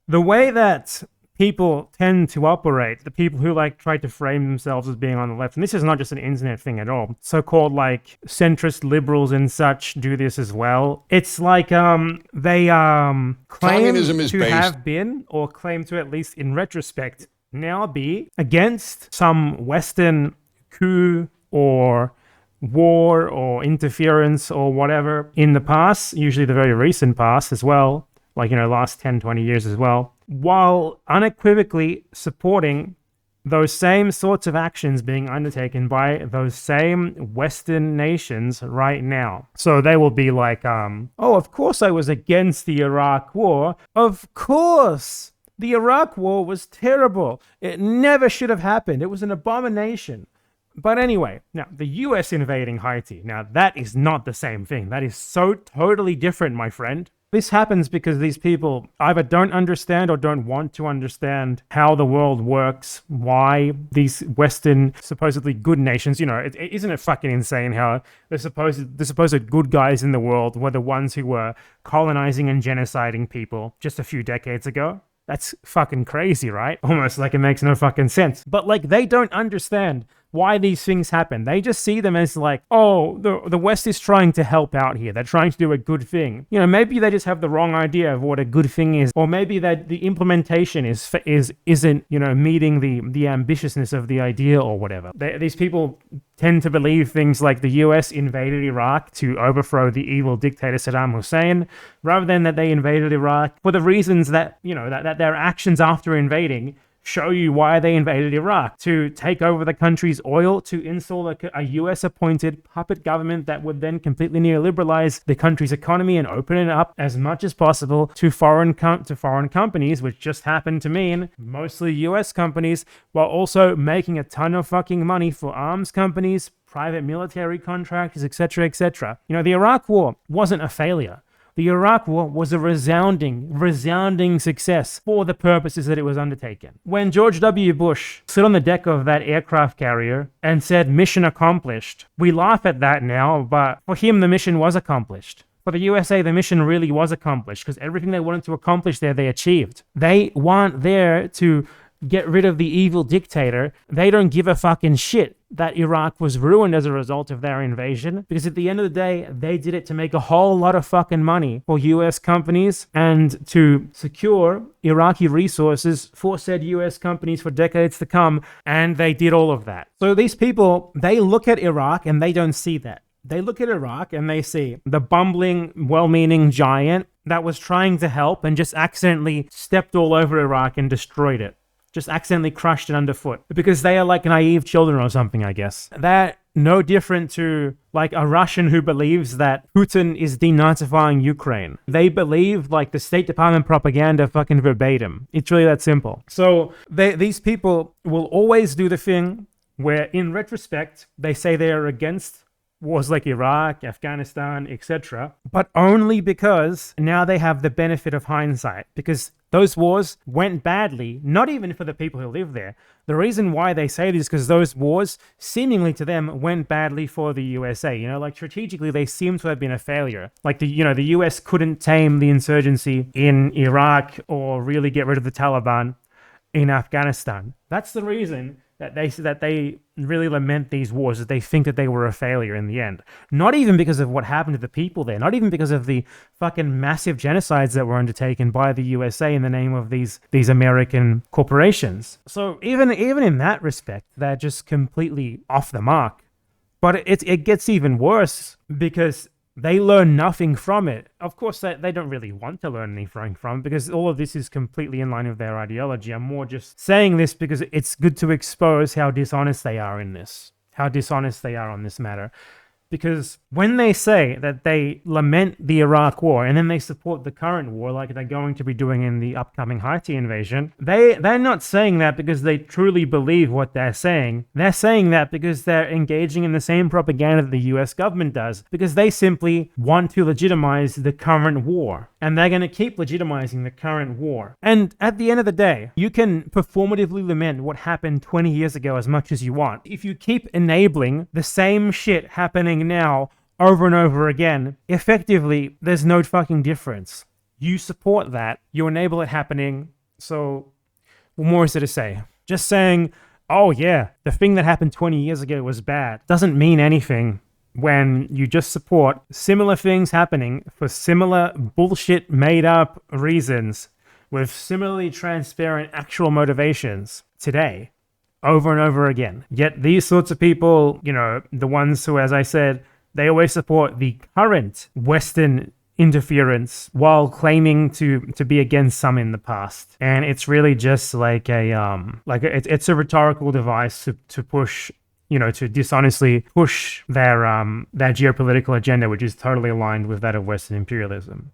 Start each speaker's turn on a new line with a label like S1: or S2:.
S1: the way that people tend to operate, the people who like try to frame themselves as being on the left, and this is not just an internet thing at all, so-called like centrist liberals and such do this as well. It's like they claim to have been, or claim to at least in retrospect now be, against some Western coup or war or interference or whatever in the past, usually the very recent past as well, like, last 10, 20 years as well, while unequivocally supporting those same sorts of actions being undertaken by those same Western nations right now. So they will be like, oh, of course I was against the Iraq War. Of course! The Iraq War was terrible. It never should have happened. It was an abomination. But anyway, now, the US invading Haiti. Now, that is not the same thing. That is so totally different, my friend. This happens because these people either don't understand or don't want to understand how the world works, why these Western supposedly good nations, isn't it fucking insane how the supposed good guys in the world were the ones who were colonizing and genociding people just a few decades ago? That's fucking crazy, right? Almost like it makes no fucking sense. But like, they don't understand why these things happen. They just see them as like, oh, the West is trying to help out here. They're trying to do a good thing. Maybe they just have the wrong idea of what a good thing is, or maybe that the implementation isn't meeting the ambitiousness of the idea or whatever. These people tend to believe things like the US invaded Iraq to overthrow the evil dictator Saddam Hussein, rather than that they invaded Iraq for the reasons that that their actions after invading show you why they invaded Iraq: to take over the country's oil, to install a US-appointed puppet government that would then completely neoliberalize the country's economy and open it up as much as possible to foreign companies, which just happened to mean mostly US companies, while also making a ton of fucking money for arms companies, private military contractors, etc., etc. The Iraq War wasn't a failure. The Iraq War was a resounding success for the purposes that it was undertaken. When George W. Bush stood on the deck of that aircraft carrier and said, "Mission accomplished," we laugh at that now, but for him, the mission was accomplished. For the USA, the mission really was accomplished, because everything they wanted to accomplish there, they achieved. They weren't there to get rid of the evil dictator. They don't give a fucking shit that Iraq was ruined as a result of their invasion, because at the end of the day, they did it to make a whole lot of fucking money for US companies and to secure Iraqi resources for said US companies for decades to come, and they did all of that. So these people, they look at Iraq and they don't see that. They look at Iraq and they see the bumbling, well-meaning giant that was trying to help and just accidentally stepped all over Iraq and destroyed it. Just accidentally crushed it underfoot, because they are like naive children or something, I guess. They're no different to like a Russian who believes that Putin is denazifying Ukraine. They believe like the State Department propaganda fucking verbatim. It's really that simple. So these people will always do the thing where, in retrospect, they say they are against wars like Iraq, Afghanistan, etc., but only because now they have the benefit of hindsight, because those wars went badly, not even for the people who live there. The reason why they say this is because those wars, seemingly to them, went badly for the USA. Like strategically, they seem to have been a failure. Like the US couldn't tame the insurgency in Iraq or really get rid of the Taliban in Afghanistan. That's the reason that they really lament these wars, that they think that they were a failure in the end. Not even because of what happened to the people there, not even because of the fucking massive genocides that were undertaken by the USA in the name of these American corporations. So even in that respect, they're just completely off the mark. But it gets even worse because they learn nothing from it. Of course, they don't really want to learn anything from it, because all of this is completely in line with their ideology. I'm more just saying this because it's good to expose how dishonest they are in this, how dishonest they are on this matter. Because when they say that they lament the Iraq war and then they support the current war like they're going to be doing in the upcoming Haiti invasion, they're not saying that because they truly believe what they're saying. They're saying that because they're engaging in the same propaganda that the US government does, because they simply want to legitimize the current war. And they're going to keep legitimizing the current war. And at the end of the day, you can performatively lament what happened 20 years ago as much as you want. If you keep enabling the same shit happening now over and over again, effectively, there's no fucking difference. You support that, you enable it happening, So what more is there to say? Just saying, oh yeah, the thing that happened 20 years ago was bad doesn't mean anything when you just support similar things happening for similar bullshit made up reasons with similarly transparent actual motivations today, over and over again. Yet these sorts of people, the ones who, as I said, they always support the current Western interference while claiming to be against some in the past. And it's really just like it's a rhetorical device to push, to dishonestly push their geopolitical agenda, which is totally aligned with that of Western imperialism.